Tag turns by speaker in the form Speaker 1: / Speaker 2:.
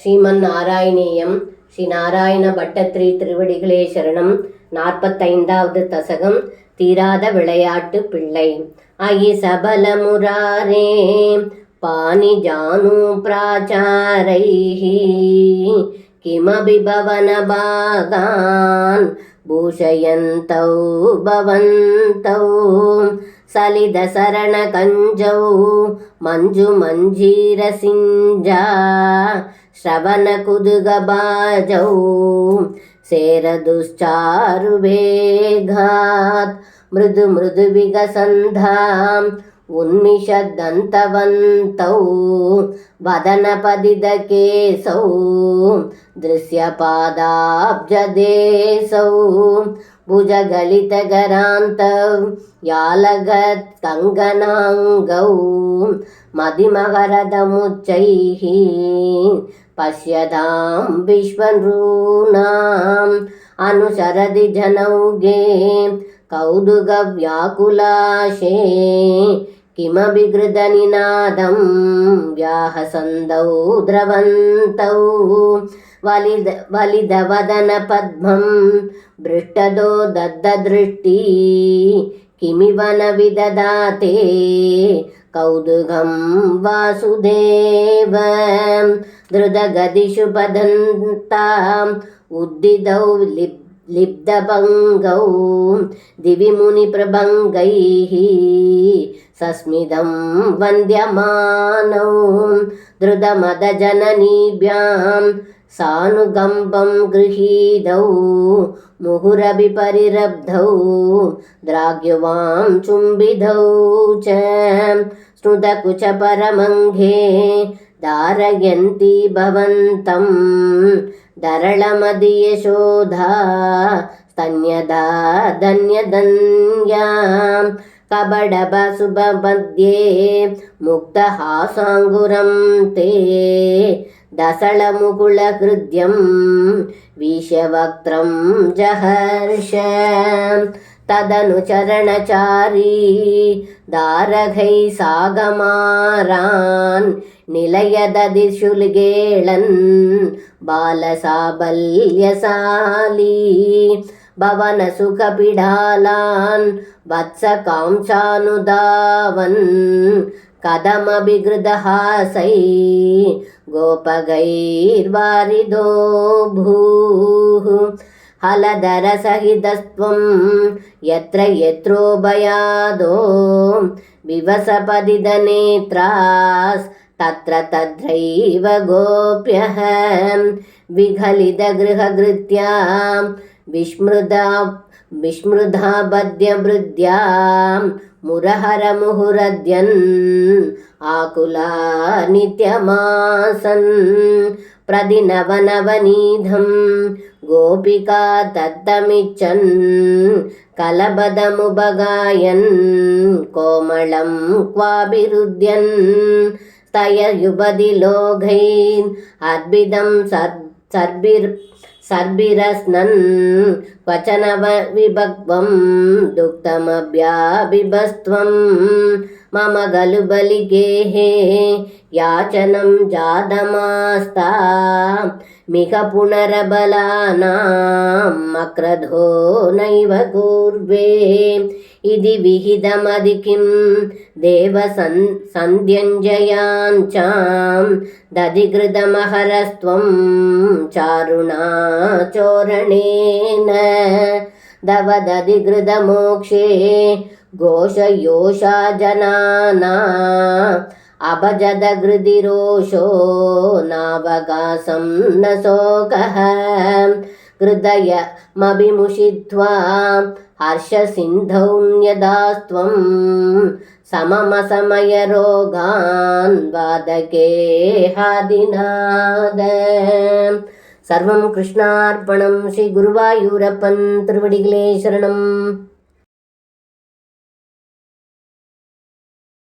Speaker 1: ஸ்ரீமன்னாராயணீயம் ஸ்ரீ நாராயண பட்டத்திரி திருவடிகளே சரணம். 45வது தசகம். தீராத விளையாட்டு பிள்ளை. அயி சபல முராரே பாணி ஜானு பிராச்சாரைஹி கிமபி பவன பாகான் பூஷயந்தௌ பவந்தௌ சலித சரண கஞ்சௌ ಮಂಜು ಮಂಜೀರ ಸಿಂಜಾ ಶ್ರವಣ ಕುದುಗ ಬಾಜೌ ಸೇರ ದುಶ್ಚಾರು ವೇಗಾತ್ ಮೃದು ಮೃದು ವಿಗಸಂಧಾಂ ಉನ್ಮಿಷದಂತವಂತೌ ವದನ ಪದಿದ ಕೇಸೌ ದೃಶ್ಯಪಾದಾಬ್ಜದೇಸೌ ಭುಜಗಲಿತ ಗರಾಂತೌ ಯಾಲಗತ್ ಕಂಗನಾಂಗೌ ಮದಿಮಕರದ ಮುಚ್ಚೈಃ ಪಶ್ಯತಾಂ ವಿಶ್ವನೃಣಾಂ ಅನುಸರದಿ ಜನೌಗೆ ಕೌದುಗ ವ್ಯಾಕುಲಾಶೇ ಕಿಮಪಿ ಕೃತ ನಿನಾದಂ ವ್ಯಾಹಸಂದೌ ದ್ರವಂತೌ ವಲಿದ ವದನ ಪದ್ಮಂ ಭೃಷ್ಟದೋ ದದ್ದ ದೃಷ್ಟಿ ಕಿಮಿವನ ವಿದದಾತೆ ಕೌದುಗಂ ವಾಸುದೇವ ಧೃತಗದಿಷು ಪದಂತಾಂ ಉದ್ದಿದೌ ಲಿಬ್ಧಭಂಗೌ ದಿವಿ ಮುನಿಪ್ರಭಂಗೈಃ ಸಸ್ಮಿದಂ ವಂದ್ಯಮಾನೌ ಧೃತಮದಜನನೀಭ್ಯಾಂ ಸಾನುಗಂಬಂ ಗೃಹೀದೌ ಮುಹುರಭಿ ಪರಿರಬ್ಧೌ ದ್ರಾಗ್ಯವಾಂ ಚುಂಬಿಧೌ ಚ ಸ್ನುತಕುಚ ಪರಮಂಘೆ ಧಾರಯಂತಿ ಭವಂತಂ ದರಳಮದಿಯಶೋಧಾ ಸ್ತನ್ಯದಾ ಧನ್ಯಧನ್ಯಾಂ ಕಬಡಬ ಸುಭ ಮಧ್ಯೆ ಮುಕ್ತಹಾಸಾಂಗುರಂ ತೇ ದಸಳ ಮುಕುಳ ಹೃದ್ಯಂ ವಿಷವಕ್ತ್ರಂ ಜಹರ್ಷ ತದನು ಚರಣಚಾರಿ ದಾರಘೈ ಸಾಗಮಾರಾನ್ ನಿಲಯದ ದಿಶುಲ್ಗೇಳನ್ ಬಾಲಸಾಬಲ್ಯಸಾಲಿ ಭವನ ಸುಖ ಬಿಡಾಲಾನ್ ವತ್ಸ ಕಾಂಚಾನುದಾವನ್ ಕದಮಭಿಗೃದಹಾಸೈ ಗೋಪಗೈರ್ವಾರಿದೋ ಭೂಃ ಹಲಧರ ಸಹಿತಸ್ತ್ವಂ ಯತ್ರ ಯತ್ರೋಭಯಾದೋ ವಿವಸಪದಿದ ನೇತ್ರಾಸ್ ತತ್ರ ತತ್ರೈವ ಗೋಪ್ಯಃ ವಿಘಲಿತ ಗೃಹಗೃತ್ಯಾಂ ವಿಸ್ಮೃಧಾ ಬದ್ಯಮೃದ್ಯಾಂ ಮುರಹರ ಮುಹುರದ್ಯನ್ ಆಕುಲಾ ನಿತ್ಯಮಾಸನ್ ಪ್ರದಿನವನವನೀಧಂ ಗೋಪಿಕಾ ತತ್ತಮಿಚ್ಚನ್ ಕಲಬದಮುಬಗಾಯನ್ ಕೋಮಳಂ ಕ್ವಾಭಿರುದ್ಯನ್ ಸ್ತಯಯುಬದಿ ಲೋಘೈನ್ ಅರ್ಬಿದಂ ಸರ್ಬಿರಸ್ನನ್ ವಚನವ ವಿಭಗ್ವಂ ದುಕ್ತಮಭ್ಯಾಬಿಭಸ್ತ್ವಂ ಮಮ ಗಲು ಬಲಿಗೇಹೇ ಯಾಚನಂ ಜಾತಮಾಸ್ತಾ ಮಿಹ ಪುನರಬಲಾನಾಂ ಮಕ್ರಧೋ ನೈವ ಕೂರ್ವೇ ಇದಿ ವಿಹಿತಮದಿ ಕಿಂ ದೇವ ಸಂಧ್ಯಂಜಯಾಂಚಾಂ ದಧಿಗೃತಮಹರಸ್ತ್ವಂ ಚಾರುಣಾ ಚೋರಣೇನ ದವದಧಿಗೃತ ಮೋಕ್ಷೇ ಘೋಷಯೋಷಾ ಜನಾನಾ ಅಭಜದ ಗೃದಿರೋಷೋ ನಾವಗಾಸಂ ನ ಶೋಕಃ ಹೃದಯಮಭಿಮುಷಿತ್ವಾ ಹರ್ಷಸಿಂಧೌನ್ಯದಾಸ್ತ್ವಂ ಸಮಮಸಮಯ ರೋಗಾನ್ ವಾದಕೆ ಹಾದಿನಾದ. ಸರ್ವಂ ಕೃಷ್ಣಾರ್ಪಣಂ. ಶ್ರೀ ಗುರುವಾಯೂರಪ್ಪನ್ ತಿರುವಡಿಗಳೇ ಶರಣಂ.